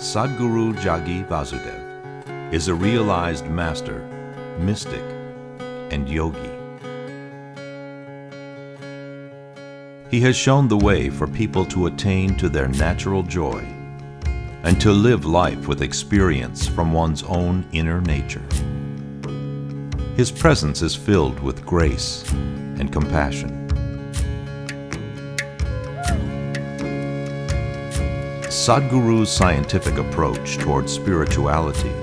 Sadhguru Jagi Vasudev is a realized master, mystic, and yogi. He has shown the way for people to attain to their natural joy and to live life with experience from one's own inner nature. His presence is filled with grace and compassion. Sadhguru's scientific approach towards spirituality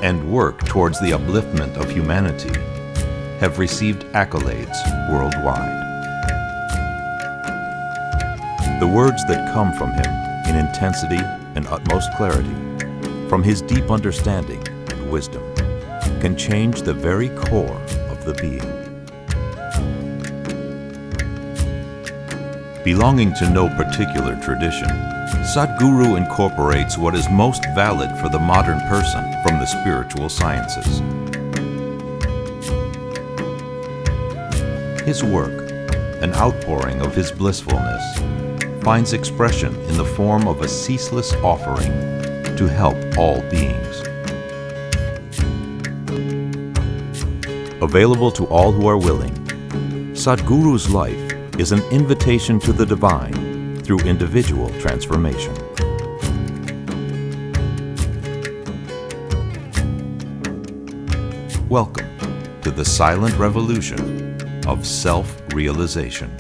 and work towards the upliftment of humanity have received accolades worldwide. The words that come from him in intensity and utmost clarity, from his deep understanding and wisdom, can change the very core of the being. Belonging to no particular tradition, Sadhguru incorporates what is most valid for the modern person from the spiritual sciences. His work, an outpouring of his blissfulness, finds expression in the form of a ceaseless offering to help all beings. Available to all who are willing, Sadhguru's life is an invitation to the divine through individual transformation. Welcome to the silent revolution of self-realization.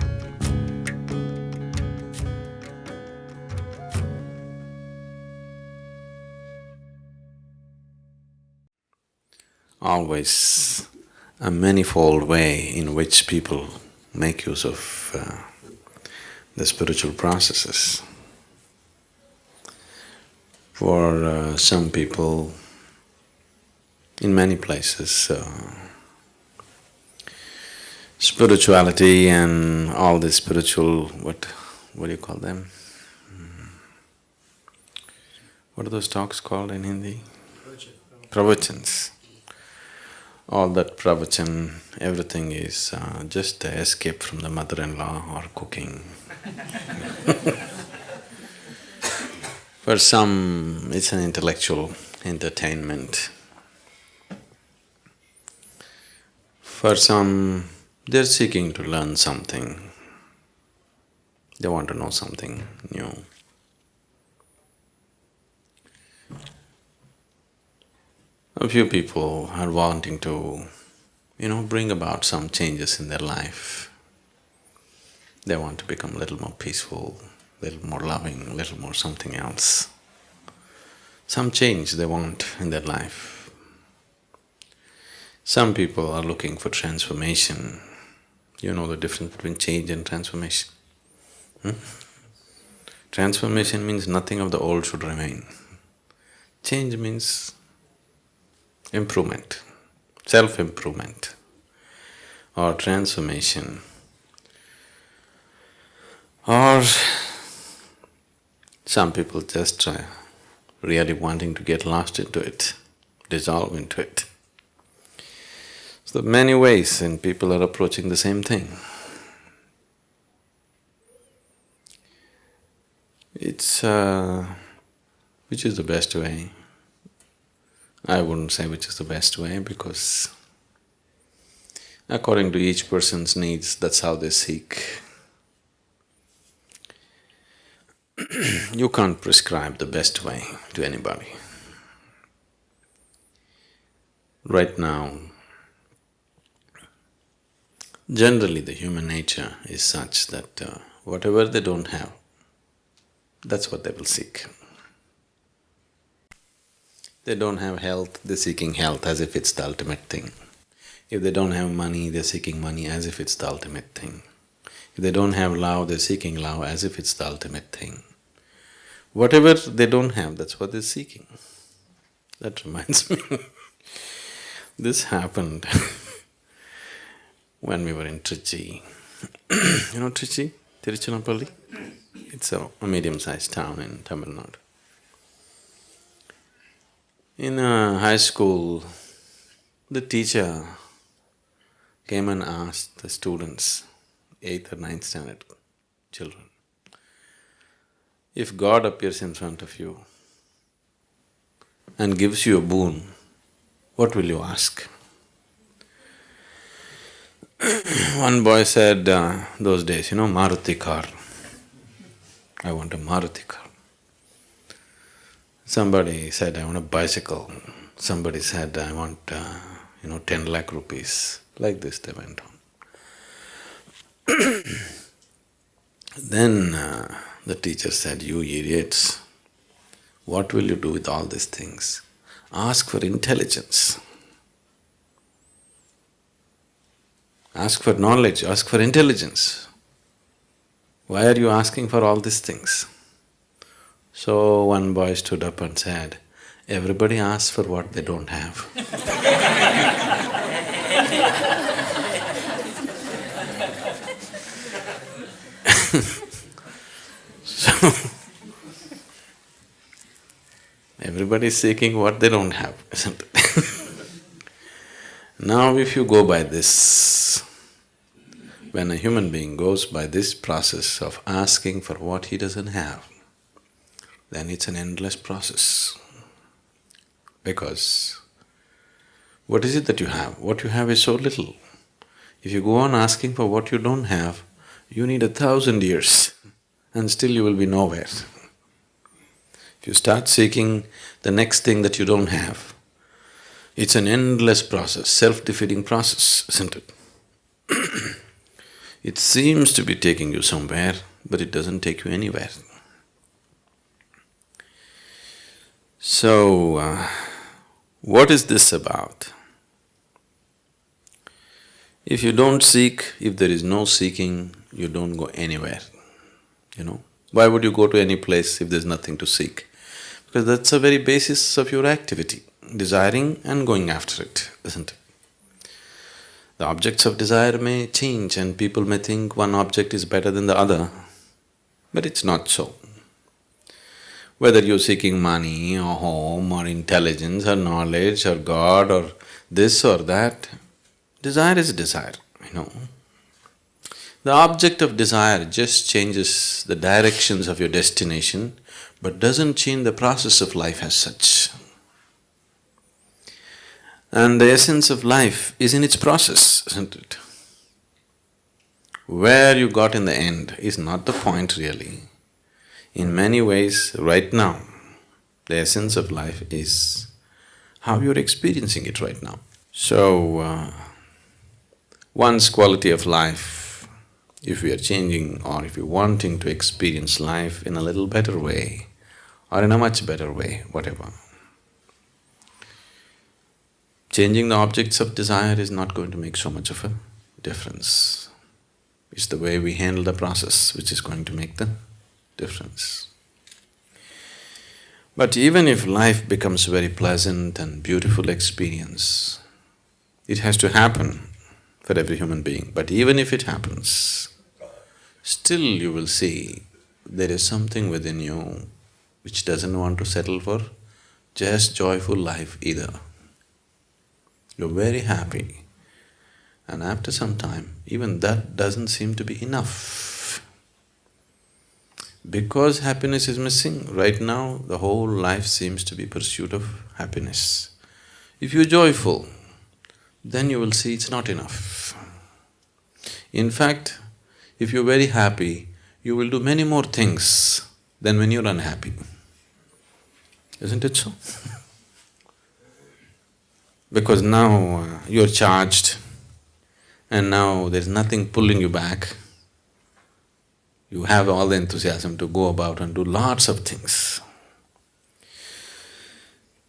Always a manifold way in which people make use of the spiritual processes. For some people, in many places, spirituality and all the spiritual, what do you call them? What are those talks called in Hindi? Pravachans. All that pravachan, everything is just an escape from the mother-in-law or cooking. For some, it's an intellectual entertainment. For some, they're seeking to learn something. They want to know something new. A few people are wanting to, bring about some changes in their life. They want to become a little more peaceful, a little more loving, a little more something else. Some change they want in their life. Some people are looking for transformation. You know the difference between change and transformation? Transformation means nothing of the old should remain. Change means improvement, self-improvement or transformation, or some people just really wanting to get lost into it, dissolve into it. So there are many ways and people are approaching the same thing. It's which is the best way? I wouldn't say which is the best way because according to each person's needs, that's how they seek. You can't prescribe the best way to anybody. Right now, generally the human nature is such that whatever they don't have, that's what they will seek. They don't have health, they're seeking health as if it's the ultimate thing. If they don't have money, they're seeking money as if it's the ultimate thing. If they don't have love, they're seeking love as if it's the ultimate thing. Whatever they don't have, that's what they're seeking. That reminds me, this happened when we were in Trichy. You know Trichy? Tiruchirappalli? It's a medium-sized town in Tamil Nadu. In high school, the teacher came and asked the students, 8th or 9th standard children, if God appears in front of you, and gives you a boon, what will you ask? One boy said, those days, Maruti car. I want a Maruti car. Somebody said, I want a bicycle. Somebody said, I want, 10 lakh rupees. Like this they went on. Then the teacher said, you idiots, what will you do with all these things? Ask for intelligence. Ask for knowledge, ask for intelligence. Why are you asking for all these things? So one boy stood up and said, everybody asks for what they don't have. So, everybody is seeking what they don't have, isn't it? Now if you go by this, when a human being goes by this process of asking for what he doesn't have, then it's an endless process. Because what is it that you have? What you have is so little. If you go on asking for what you don't have, you need 1,000 years and still you will be nowhere. If you start seeking the next thing that you don't have, it's an endless process, self-defeating process, isn't it? It seems to be taking you somewhere, but it doesn't take you anywhere. So, what is this about? If you don't seek, if there is no seeking, you don't go anywhere, Why would you go to any place if there's nothing to seek? Because that's the very basis of your activity, desiring and going after it, isn't it? The objects of desire may change and people may think one object is better than the other, but it's not so. Whether you're seeking money or home or intelligence or knowledge or God or this or that, desire is desire, The object of desire just changes the directions of your destination, but doesn't change the process of life as such. And the essence of life is in its process, isn't it? Where you got in the end is not the point really. In many ways, right now, the essence of life is how you're experiencing it right now. So, one's quality of life, if we are changing or if you're wanting to experience life in a little better way or in a much better way, whatever, changing the objects of desire is not going to make so much of a difference. It's the way we handle the process which is going to make the difference. But even if life becomes a very pleasant and beautiful experience, it has to happen for every human being. But even if it happens, still you will see there is something within you which doesn't want to settle for just joyful life either. You're very happy, and after some time, even that doesn't seem to be enough. Because happiness is missing, right now the whole life seems to be pursuit of happiness. If you're joyful, then you will see it's not enough. In fact, if you're very happy, you will do many more things than when you're unhappy. Isn't it so? Because now you're charged and now there's nothing pulling you back. You have all the enthusiasm to go about and do lots of things.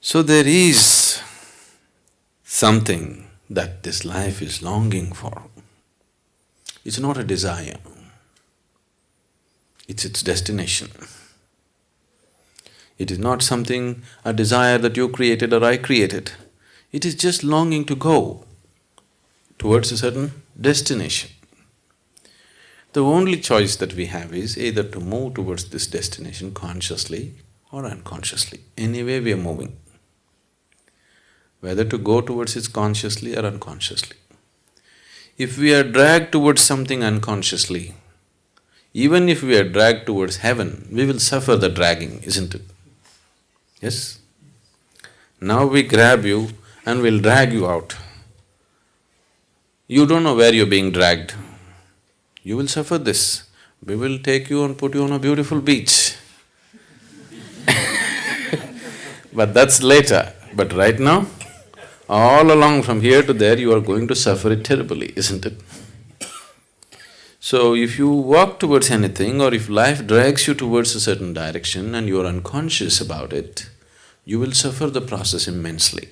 So there is something that this life is longing for. It's not a desire, it's its destination. It is not something, a desire that you created or I created. It is just longing to go towards a certain destination. The only choice that we have is either to move towards this destination consciously or unconsciously. Anyway we are moving. Whether to go towards it consciously or unconsciously. If we are dragged towards something unconsciously, even if we are dragged towards heaven, we will suffer the dragging, isn't it? Yes? Now we grab you and we'll drag you out. You don't know where you're being dragged. You will suffer this. We will take you and put you on a beautiful beach. But that's later. But right now, all along from here to there, you are going to suffer it terribly, isn't it? So if you walk towards anything or if life drags you towards a certain direction and you are unconscious about it, you will suffer the process immensely.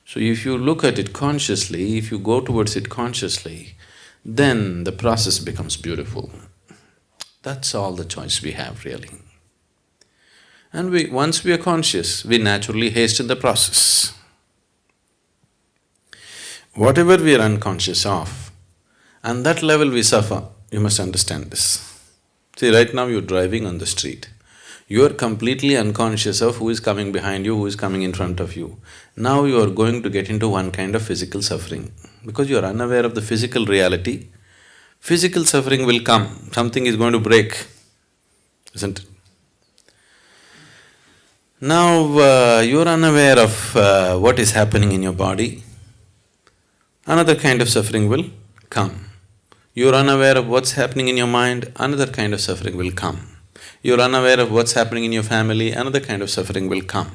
So if you look at it consciously, if you go towards it consciously, then the process becomes beautiful. That's all the choice we have really. And once we are conscious, we naturally hasten the process. Whatever we are unconscious of, and that level we suffer, you must understand this. See, right now you're driving on the street. You are completely unconscious of who is coming behind you, who is coming in front of you. Now you are going to get into one kind of physical suffering. Because you are unaware of the physical reality, physical suffering will come, something is going to break, isn't it? Now, you're unaware of what is happening in your body, another kind of suffering will come. You're unaware of what's happening in your mind, another kind of suffering will come. You're unaware of what's happening in your family, another kind of suffering will come.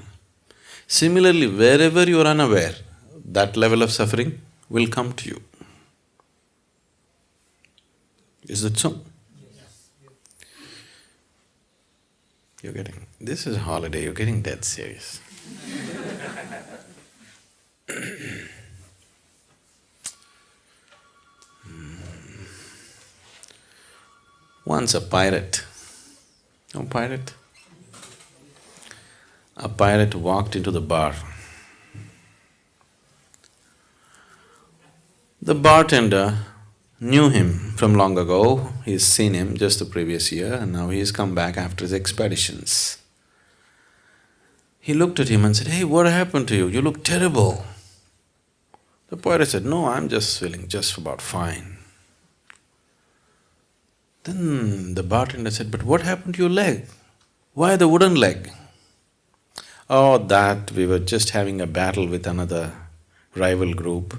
Similarly, wherever you're unaware, that level of suffering will come to you. Is it so? You're getting… this is a holiday, you're getting dead serious. Once a pirate… know pirate? A pirate walked into the bar. The bartender knew him from long ago, he's seen him just the previous year and now he's come back after his expeditions. He looked at him and said, "Hey, what happened to you? You look terrible." The pirate said, "No, I'm just feeling just about fine." Then the bartender said, "But what happened to your leg? Why the wooden leg?" "Oh, that we were just having a battle with another rival group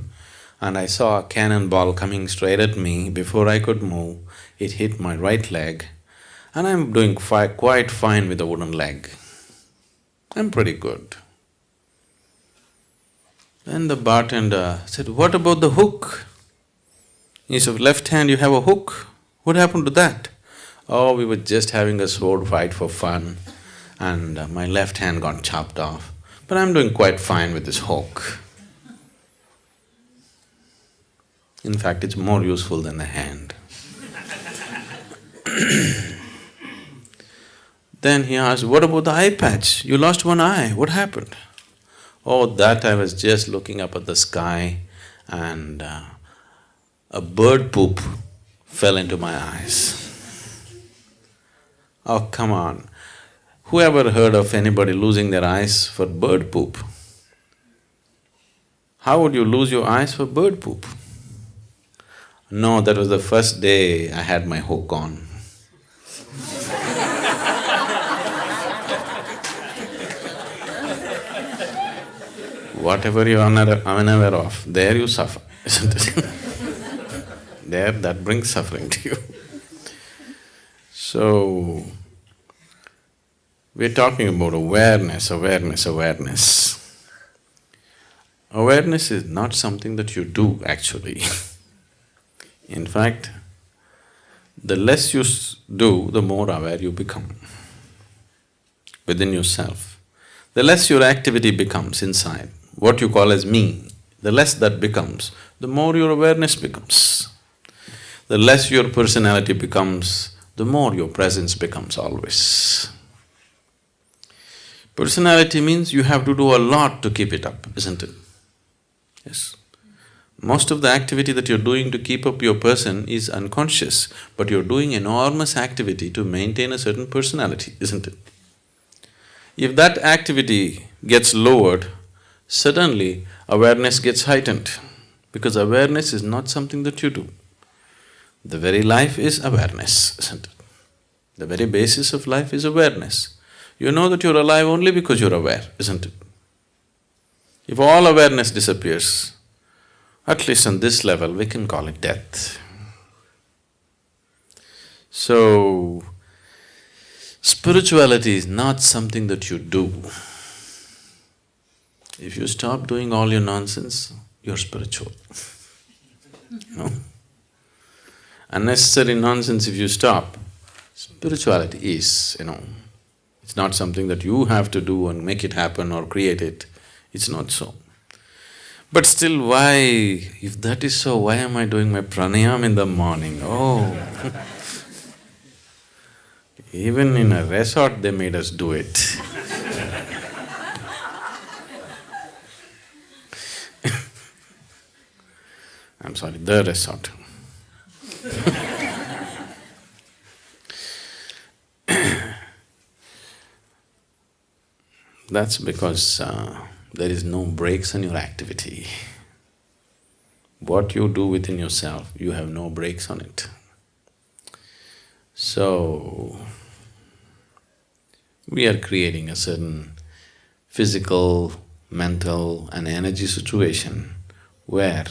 and I saw a cannonball coming straight at me. Before I could move, it hit my right leg and I'm doing quite fine with the wooden leg. I'm pretty good." Then the bartender said, "What about the hook? Instead of left hand you have a hook. What happened to that?" "Oh, we were just having a sword fight for fun and my left hand got chopped off, but I'm doing quite fine with this hook. In fact, it's more useful than the hand." Then he asked, "What about the eye patch? You lost one eye, what happened?" "Oh, that I was just looking up at the sky and a bird poop fell into my eyes." Oh, come on. Who ever heard of anybody losing their eyes for bird poop? How would you lose your eyes for bird poop? No, that was the first day I had my hook on. Whatever you're unaware of, there you suffer, isn't it? There, that brings suffering to you. So, we're talking about awareness, awareness, awareness. Awareness is not something that you do actually. In fact, the less you do, the more aware you become within yourself. The less your activity becomes inside, what you call as me, the less that becomes, the more your awareness becomes. The less your personality becomes, the more your presence becomes always. Personality means you have to do a lot to keep it up, isn't it? Yes. Most of the activity that you're doing to keep up your person is unconscious, but you're doing enormous activity to maintain a certain personality, isn't it? If that activity gets lowered, suddenly awareness gets heightened, because awareness is not something that you do. The very life is awareness, isn't it? The very basis of life is awareness. You know that you're alive only because you're aware, isn't it? If all awareness disappears, at least on this level, we can call it death. So, spirituality is not something that you do. If you stop doing all your nonsense, you're spiritual. No? Unnecessary nonsense if you stop, spirituality is, it's not something that you have to do and make it happen or create it. It's not so. But still, why… if that is so, why am I doing my pranayam in the morning? Oh! Even in a resort they made us do it. I'm sorry, the resort. That's because there is no breaks in your activity. What you do within yourself, you have no breaks on it. So, we are creating a certain physical, mental and energy situation where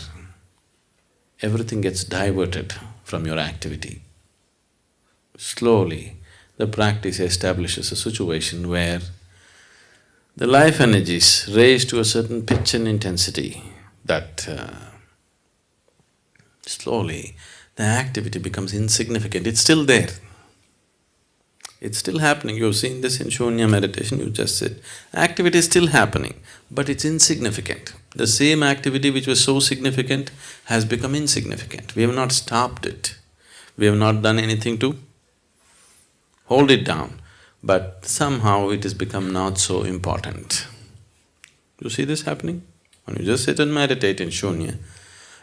everything gets diverted from your activity. Slowly, the practice establishes a situation where the life energies raise to a certain pitch and intensity that slowly the activity becomes insignificant. It's still there. It's still happening. You've seen this in Shunya meditation, you just said. Activity is still happening, but it's insignificant. The same activity which was so significant has become insignificant. We have not stopped it. We have not done anything to hold it down, but somehow it has become not so important. You see this happening? When you just sit and meditate in Shunya,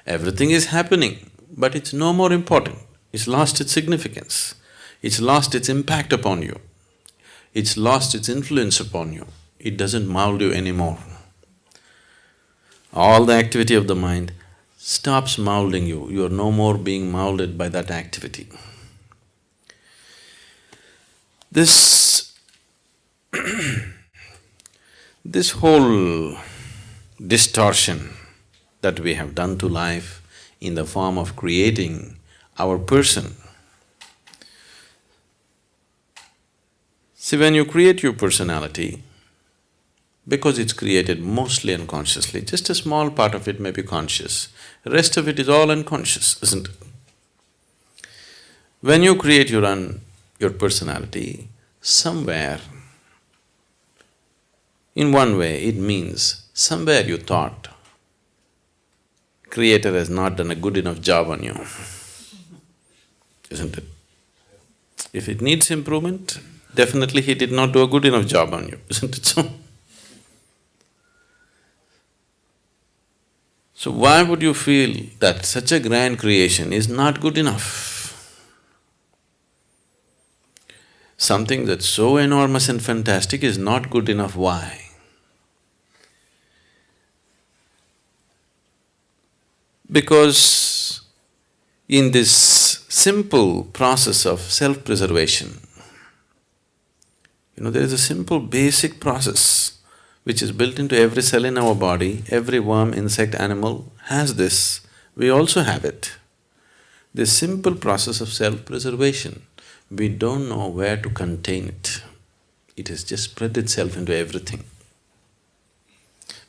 everything is happening, but it's no more important. It's lost its significance. It's lost its impact upon you. It's lost its influence upon you. It doesn't mold you anymore. All the activity of the mind stops molding you. You are no more being molded by that activity. This this whole distortion that we have done to life in the form of creating our person. See, when you create your personality, because it's created mostly unconsciously, just a small part of it may be conscious, the rest of it is all unconscious, isn't it? When you create your personality, somewhere, in one way, it means somewhere you thought, Creator has not done a good enough job on you, isn't it? If it needs improvement, definitely He did not do a good enough job on you, isn't it so? So why would you feel that such a grand creation is not good enough? Something that's so enormous and fantastic is not good enough, why? Because in this simple process of self-preservation, there is a simple basic process which is built into every cell in our body. Every worm, insect, animal has this, we also have it. This simple process of self-preservation, we don't know where to contain it. It has just spread itself into everything.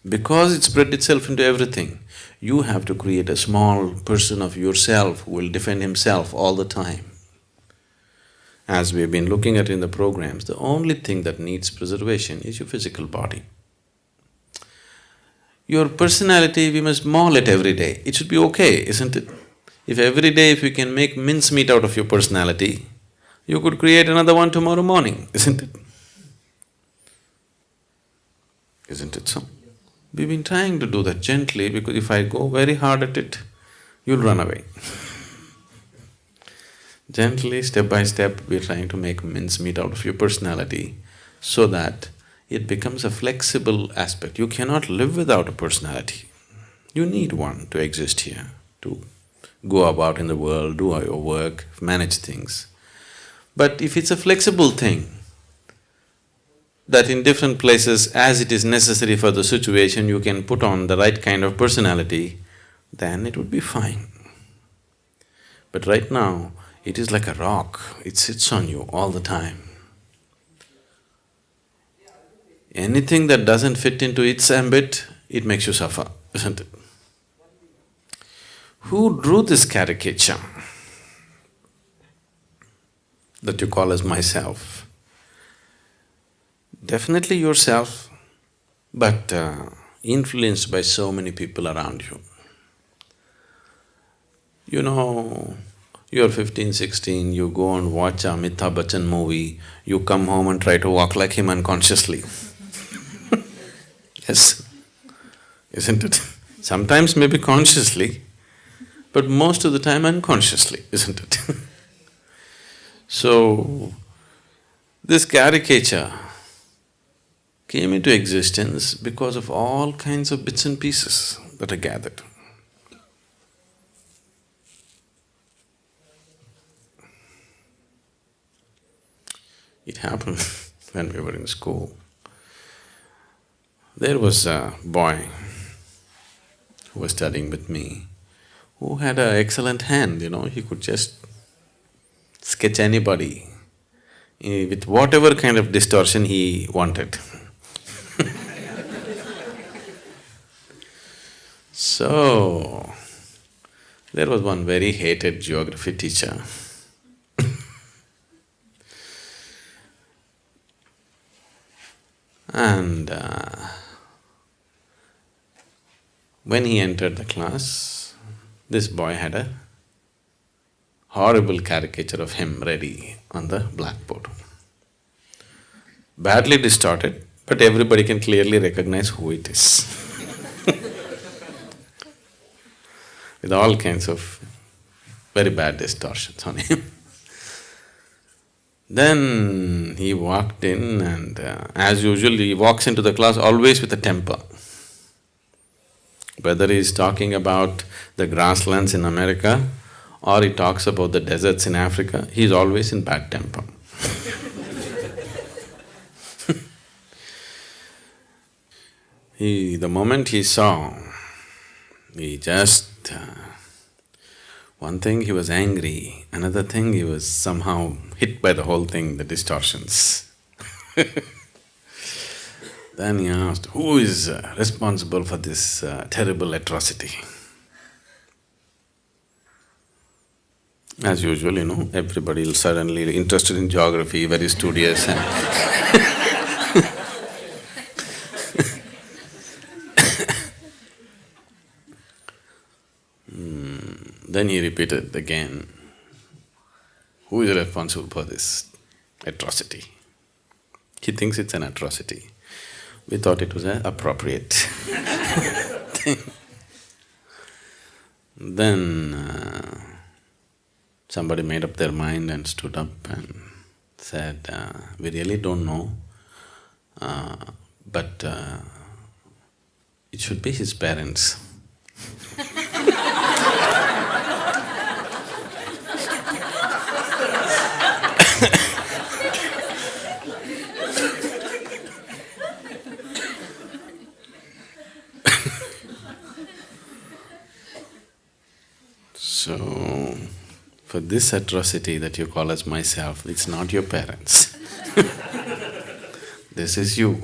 Because it spread itself into everything, you have to create a small person of yourself who will defend himself all the time. As we've been looking at in the programs, the only thing that needs preservation is your physical body. Your personality, we must maul it every day. It should be okay, isn't it? If every day if you can make mincemeat out of your personality, you could create another one tomorrow morning, isn't it? Isn't it so? We've been trying to do that gently, because if I go very hard at it, you'll run away. Gently, step by step, we're trying to make mincemeat out of your personality so that it becomes a flexible aspect. You cannot live without a personality. You need one to exist here, to go about in the world, do your work, manage things. But if it's a flexible thing, that in different places, as it is necessary for the situation, you can put on the right kind of personality, then it would be fine. But right now, it is like a rock, it sits on you all the time. Anything that doesn't fit into its ambit, it makes you suffer, isn't it? Who drew this caricature that you call as myself? Definitely yourself, but influenced by so many people around you. You know, you're 15, 16, you go and watch a Amitabh Bachchan movie, you come home and try to walk like him unconsciously. Yes, isn't it? Sometimes maybe consciously, but most of the time unconsciously, isn't it? So, this caricature came into existence because of all kinds of bits and pieces that are gathered. It happened when we were in school. There was a boy who was studying with me who had an excellent hand, he could just sketch anybody with whatever kind of distortion he wanted. So, there was one very hated geography teacher. And when he entered the class, this boy had a horrible caricature of him ready on the blackboard. Badly distorted, but everybody can clearly recognize who it is. With all kinds of very bad distortions on him. Then he walked in and as usual he walks into the class always with a temper. Whether he's talking about the grasslands in America or he talks about the deserts in Africa, he's always in bad temper. The moment he saw, he just… one thing he was angry, another thing he was somehow hit by the whole thing, the distortions. Then he asked, who is responsible for this terrible atrocity? As usual, everybody will suddenly interested in geography, very studious and Then he repeated again, who is responsible for this atrocity? He thinks it's an atrocity. We thought it was an appropriate thing. Then somebody made up their mind and stood up and said, we really don't know, but it should be his parents. So, for this atrocity that you call as myself, it's not your parents. This is you.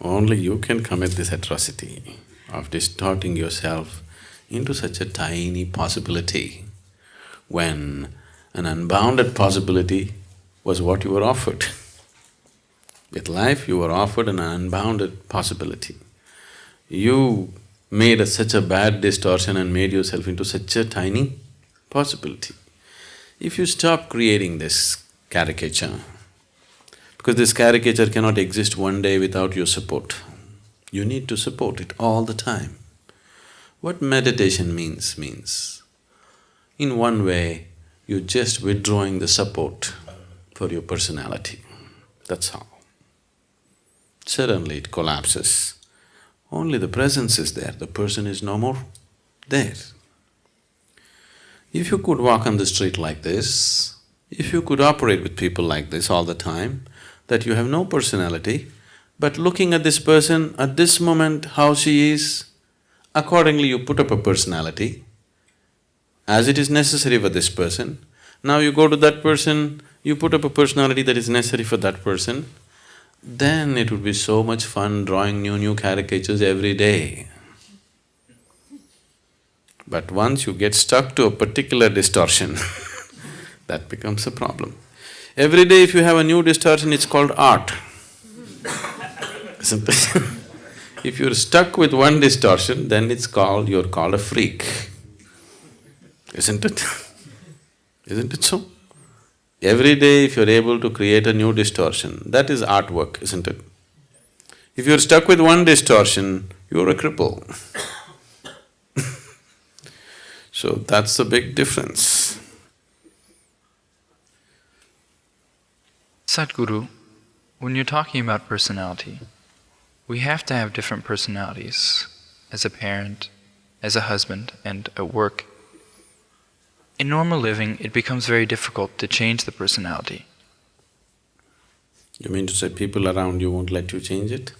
Only you can commit this atrocity of distorting yourself into such a tiny possibility when an unbounded possibility was what you were offered. With life, you were offered an unbounded possibility. You made such a bad distortion and made yourself into such a tiny possibility. If you stop creating this caricature, because this caricature cannot exist one day without your support, you need to support it all the time. What meditation means, in one way, you're just withdrawing the support for your personality, that's all. Suddenly it collapses. Only the presence is there, the person is no more there. If you could walk on the street like this, if you could operate with people like this all the time, that you have no personality, but looking at this person at this moment, how she is, accordingly you put up a personality as it is necessary for this person. Now you go to that person, you put up a personality that is necessary for that person, then it would be so much fun drawing new caricatures every day. But once you get stuck to a particular distortion, that becomes a problem. Every day if you have a new distortion, it's called art. Isn't it? If you're stuck with one distortion, then you're called a freak. Isn't it? Isn't it so? Every day if you're able to create a new distortion, that is artwork, isn't it? If you're stuck with one distortion, you're a cripple. So that's the big difference. Sadhguru, when you're talking about personality, we have to have different personalities as a parent, as a husband, and at work. In normal living, it becomes very difficult to change the personality. You mean to say people around you won't let you change it?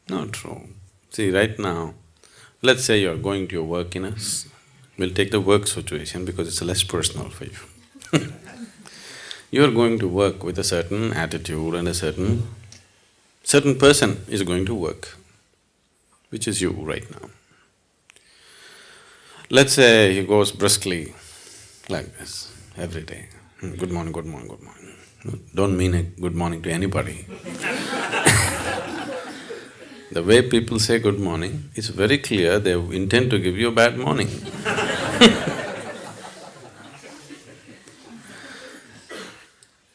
Not true. See, right now, let's say you're going to your work we'll take the work situation because it's less personal for you. You're going to work with a certain attitude and a certain person is going to work, which is you right now. Let's say he goes briskly like this every day. Good morning, good morning, good morning. Don't mean a good morning to anybody. The way people say good morning, it's very clear they intend to give you a bad morning.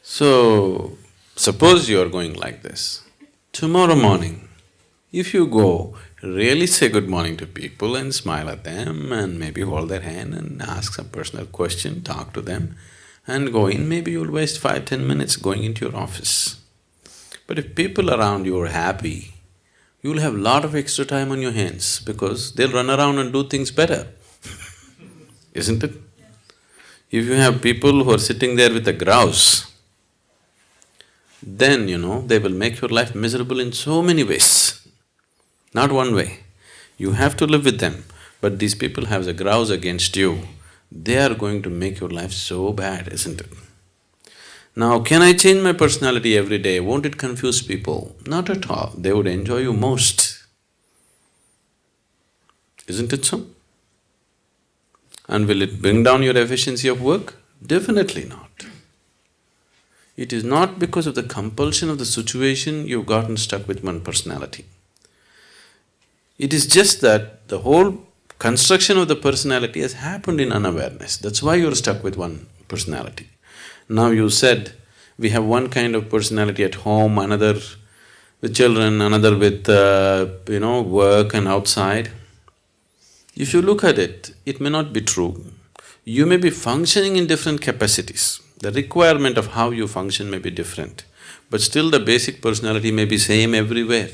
So, suppose you are going like this. Tomorrow morning, if you go, really say good morning to people and smile at them and maybe hold their hand and ask some personal question, talk to them and go in, maybe you'll waste 5–10 minutes going into your office. But if people around you are happy, you'll have lot of extra time on your hands because they'll run around and do things better, isn't it? If you have people who are sitting there with a grouse, then they will make your life miserable in so many ways. Not one way. You have to live with them, but these people have a grouse against you, they are going to make your life so bad, isn't it? Now, can I change my personality every day? Won't it confuse people? Not at all, they would enjoy you most. Isn't it so? And will it bring down your efficiency of work? Definitely not. It is not because of the compulsion of the situation you've gotten stuck with one personality. It is just that the whole construction of the personality has happened in unawareness, that's why you're stuck with one personality. Now you said, we have one kind of personality at home, another with children, another with work and outside. If you look at it, it may not be true. You may be functioning in different capacities. The requirement of how you function may be different, but still the basic personality may be same everywhere.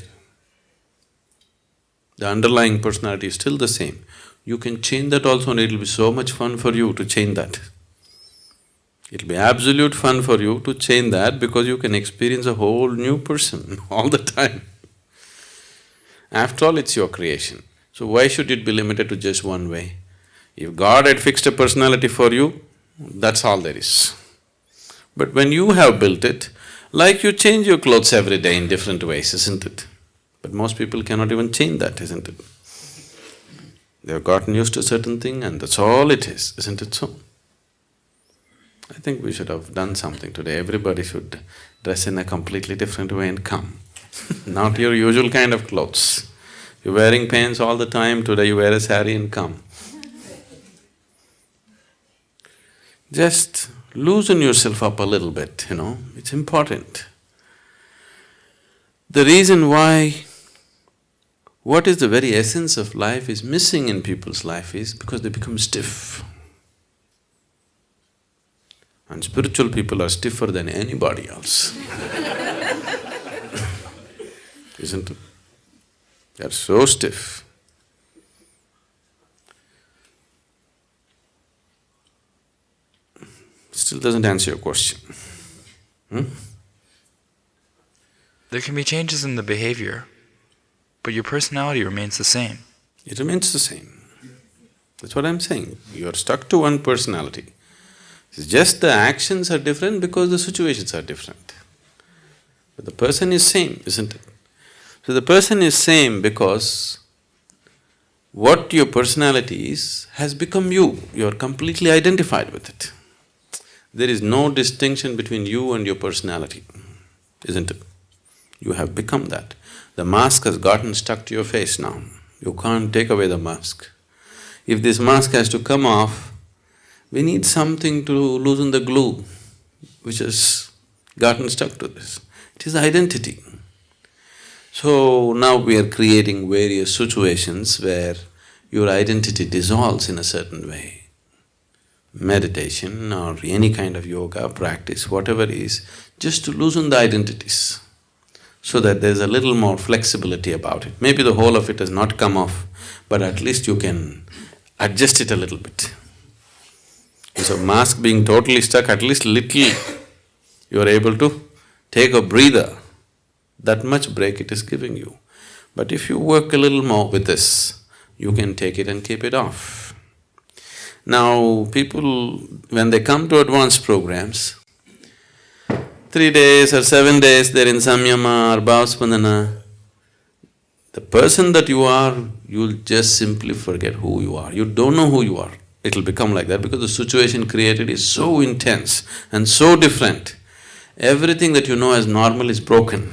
The underlying personality is still the same. You can change that also and it'll be so much fun for you to change that. It'll be absolute fun for you to change that because you can experience a whole new person all the time. After all, it's your creation. So why should it be limited to just one way? If God had fixed a personality for you, that's all there is. But when you have built it, like you change your clothes every day in different ways, isn't it? But most people cannot even change that, isn't it? They've gotten used to a certain thing and that's all it is, isn't it so? I think we should have done something today. Everybody should dress in a completely different way and come. Not your usual kind of clothes. You're wearing pants all the time, today you wear a sari and come. Just loosen yourself up a little bit, it's important. The reason why what is the very essence of life is missing in people's life is because they become stiff. And spiritual people are stiffer than anybody else. Isn't it? They're so stiff. Still doesn't answer your question. There can be changes in the behavior, but your personality remains the same. It remains the same. That's what I'm saying. You're stuck to one personality. It's just the actions are different because the situations are different. But the person is same, isn't it? So the person is same because what your personality is has become you. You're completely identified with it. There is no distinction between you and your personality, isn't it? You have become that. The mask has gotten stuck to your face now. You can't take away the mask. If this mask has to come off, we need something to loosen the glue which has gotten stuck to this. It is identity. So now we are creating various situations where your identity dissolves in a certain way. Meditation or any kind of yoga practice, whatever is, just to loosen the identities so that there's a little more flexibility about it. Maybe the whole of it has not come off, but at least you can adjust it a little bit. So mask being totally stuck, at least little you are able to take a breather. That much break it is giving you. But if you work a little more with this, you can take it and keep it off. Now, people, when they come to advanced programs, 3 days or 7 days they're in samyama or bhavspandana, the person that you are, you'll just simply forget who you are. You don't know who you are. It'll become like that because the situation created is so intense and so different. Everything that you know as normal is broken.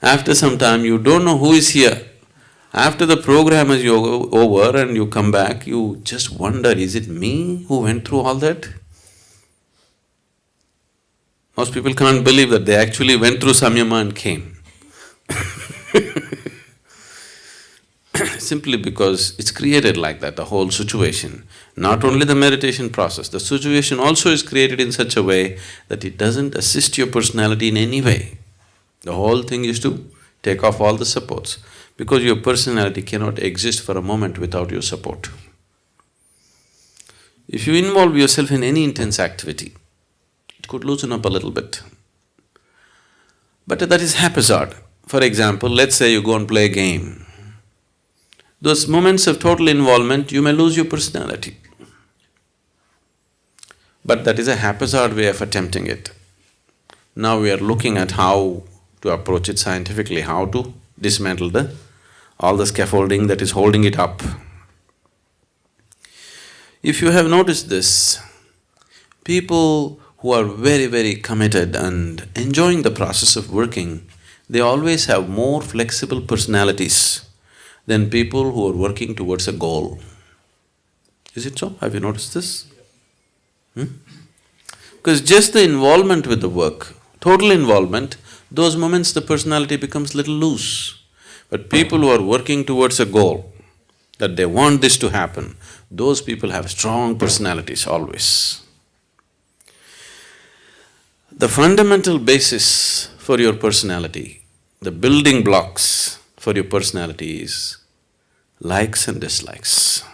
After some time, you don't know who is here. After the program is over and you come back, you just wonder, is it me who went through all that? Most people can't believe that they actually went through samyama and came. Simply because it's created like that, the whole situation. Not only the meditation process, the situation also is created in such a way that it doesn't assist your personality in any way. The whole thing is to take off all the supports, because your personality cannot exist for a moment without your support. If you involve yourself in any intense activity, it could loosen up a little bit. But that is haphazard. For example, let's say you go and play a game. Those moments of total involvement, you may lose your personality. But that is a haphazard way of attempting it. Now we are looking at how to approach it scientifically, how to dismantle all the scaffolding that is holding it up. If you have noticed this, people who are very, very committed and enjoying the process of working, they always have more flexible personalities than people who are working towards a goal. Is it so? Have you noticed this? Because just the involvement with the work, total involvement, those moments the personality becomes little loose. But people who are working towards a goal, that they want this to happen, those people have strong personalities always. The fundamental basis for your personality, the building blocks for your personality is likes and dislikes.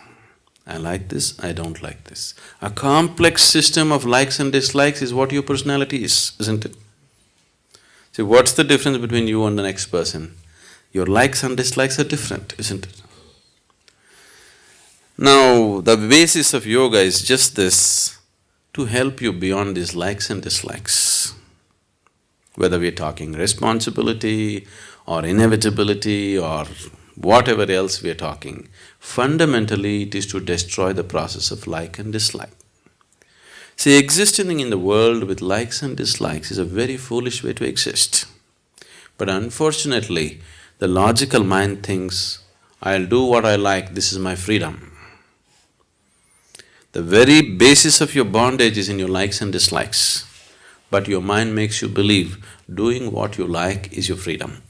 I like this, I don't like this. A complex system of likes and dislikes is what your personality is, isn't it? See, what's the difference between you and the next person? Your likes and dislikes are different, isn't it? Now, the basis of yoga is just this, to help you beyond these likes and dislikes. Whether we're talking responsibility or inevitability or whatever else we're talking, fundamentally it is to destroy the process of like and dislike. See, existing in the world with likes and dislikes is a very foolish way to exist. But unfortunately, the logical mind thinks, I'll do what I like, this is my freedom. The very basis of your bondage is in your likes and dislikes, but your mind makes you believe doing what you like is your freedom.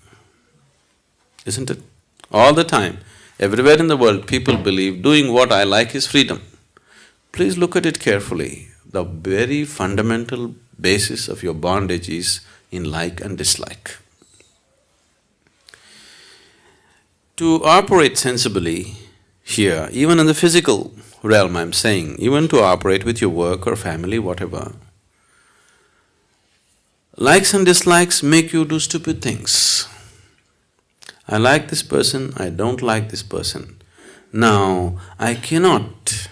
Isn't it? All the time, everywhere in the world, people believe doing what I like is freedom. Please look at it carefully. The very fundamental basis of your bondage is in like and dislike. To operate sensibly here, even in the physical realm I'm saying, even to operate with your work or family, whatever, Likes and dislikes make you do stupid things. I like this person, I don't like this person. Now, I cannot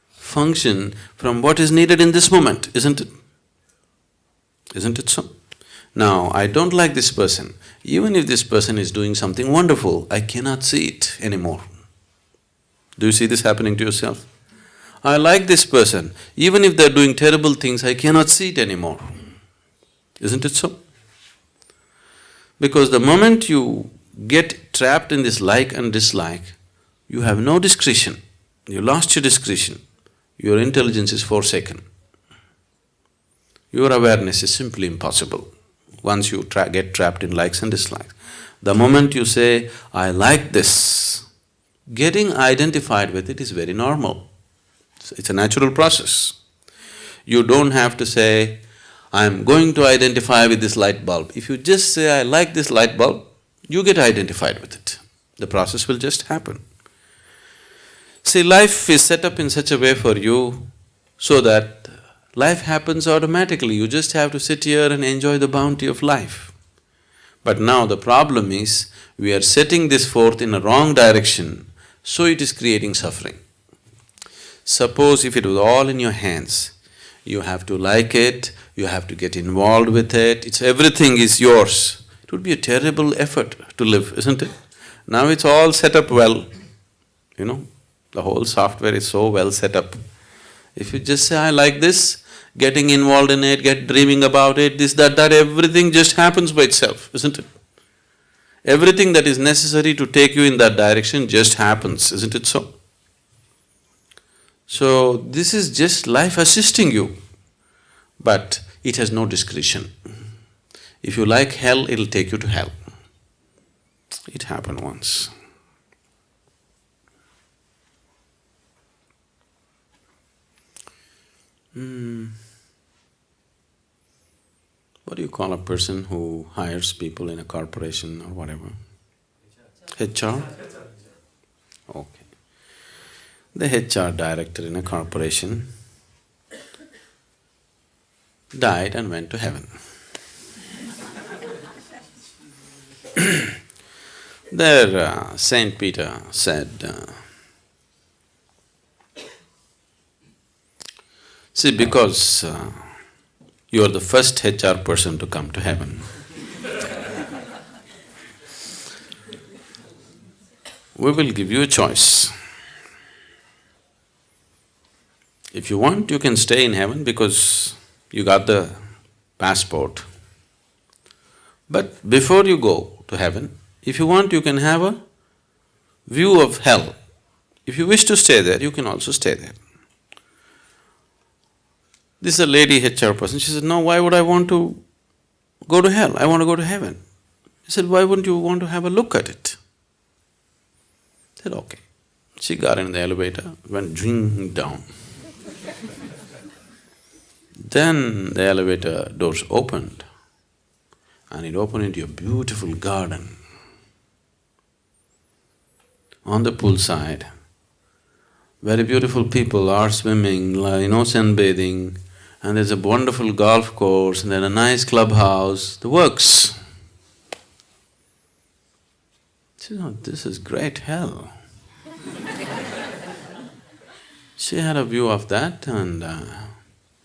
function from what is needed in this moment, isn't it? Isn't it so? Now, I don't like this person. Even if this person is doing something wonderful, I cannot see it anymore. Do you see this happening to yourself? I like this person. Even if they're doing terrible things, I cannot see it anymore. Isn't it so? Because the moment you get trapped in this like and dislike, you have no discretion. You lost your discretion. Your intelligence is forsaken. Your awareness is simply impossible once you get trapped in likes and dislikes. The moment you say, I like this, getting identified with it is very normal. It's a natural process. You don't have to say, I'm going to identify with this light bulb. If you just say, I like this light bulb, you get identified with it. The process will just happen. See, life is set up in such a way for you so that life happens automatically. You just have to sit here and enjoy the bounty of life. But now the problem is, we are setting this forth in a wrong direction, so it is creating suffering. Suppose if it was all in your hands, you have to like it, you have to get involved with it, everything is yours. It would be a terrible effort to live, isn't it? Now it's all set up well, the whole software is so well set up. If you just say, I like this, getting involved in it, dreaming about it, this, that, everything just happens by itself, isn't it? Everything that is necessary to take you in that direction just happens, isn't it so? So, this is just life assisting you, but it has no discretion. If you like hell, it'll take you to hell. It happened once. What do you call a person who hires people in a corporation or whatever? HR? Okay. The HR director in a corporation died and went to heaven. There, Saint Peter said, see, because you are the first HR person to come to heaven, we will give you a choice. If you want, you can stay in heaven because you got the passport. But before you go to heaven, if you want, you can have a view of hell. If you wish to stay there, you can also stay there. This is a lady HR person. She said, no, why would I want to go to hell? I want to go to heaven. He said, why wouldn't you want to have a look at it? I said, okay. She got in the elevator, went ding down. Then the elevator doors opened, and it opened into a beautiful garden. On the poolside, very beautiful people are swimming, sunbathing, and there's a wonderful golf course, and then a nice clubhouse, the works. She said, oh, this is great hell. She had a view of that, and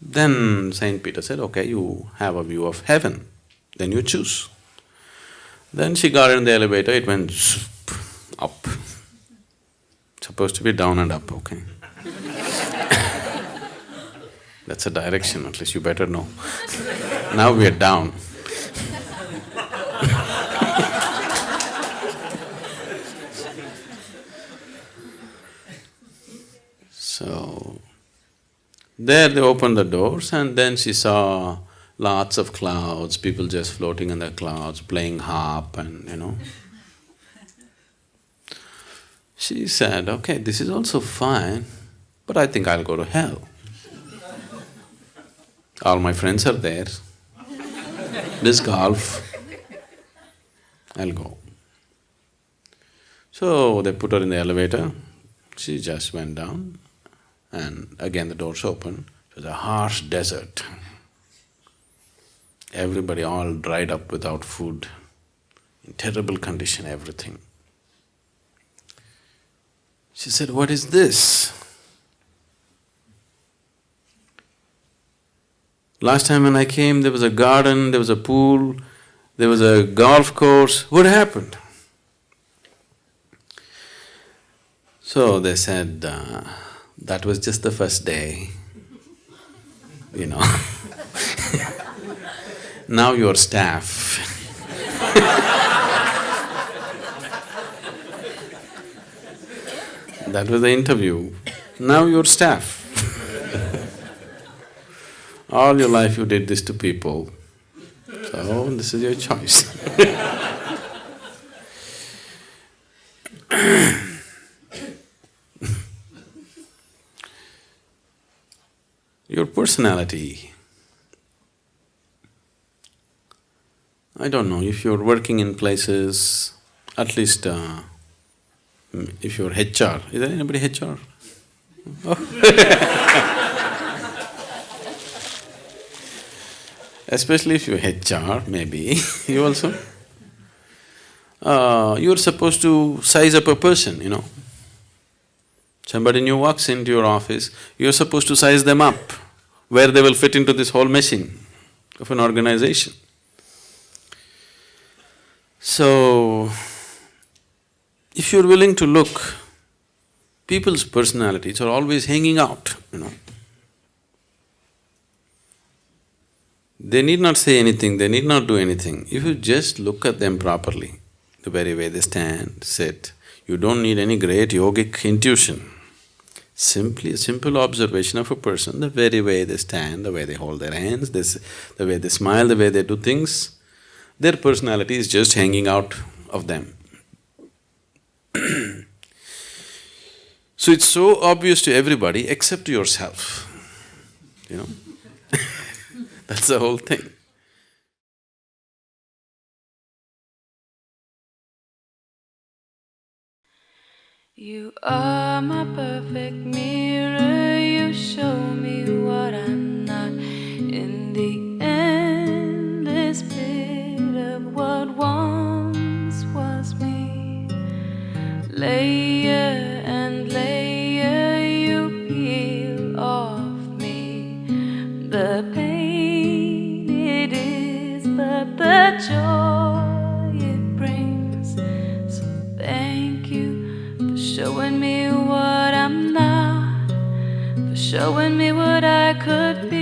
then Saint Peter said, okay, you have a view of heaven, then you choose. Then she got in the elevator, it went up. Supposed to be down and up, okay? That's a direction, at least you better know. Now we are down. So, there they opened the doors and then she saw lots of clouds, people just floating in the clouds, playing harp and She said, okay, this is also fine, but I think I'll go to hell. All my friends are there, this golf, I'll go. So they put her in the elevator, she just went down and again the doors opened. It was a harsh desert. Everybody all dried up without food, in terrible condition, everything. She said, "What is this? Last time when I came, there was a garden, there was a pool, there was a golf course. What happened?" So they said, that was just the first day, you know. Now you're staff. That was the interview. Now you're staff. All your life you did this to people, so this is your choice. Your personality. I don't know, if you're working in places, at least if you're HR, is there anybody HR? Oh. Especially if you're HR, maybe, you also. You're supposed to size up a person, you know. Somebody new walks into your office, you're supposed to size them up, where they will fit into this whole machine of an organization. So, if you're willing to look, people's personalities are always hanging out, you know. They need not say anything, they need not do anything. If you just look at them properly, the very way they stand, sit, you don't need any great yogic intuition. Simply a simple observation of a person, the very way they stand, the way they hold their hands, the way they smile, the way they do things, their personality is just hanging out of them. So it's so obvious to everybody except to yourself, you know. That's the whole thing. You are my perfect mirror, you show me what I'm not. In the endless pit of what once was me, layer and layer you peel off me. The pain it is, but the joy it brings. So thank you for showing me what I'm not, for showing me what I could be.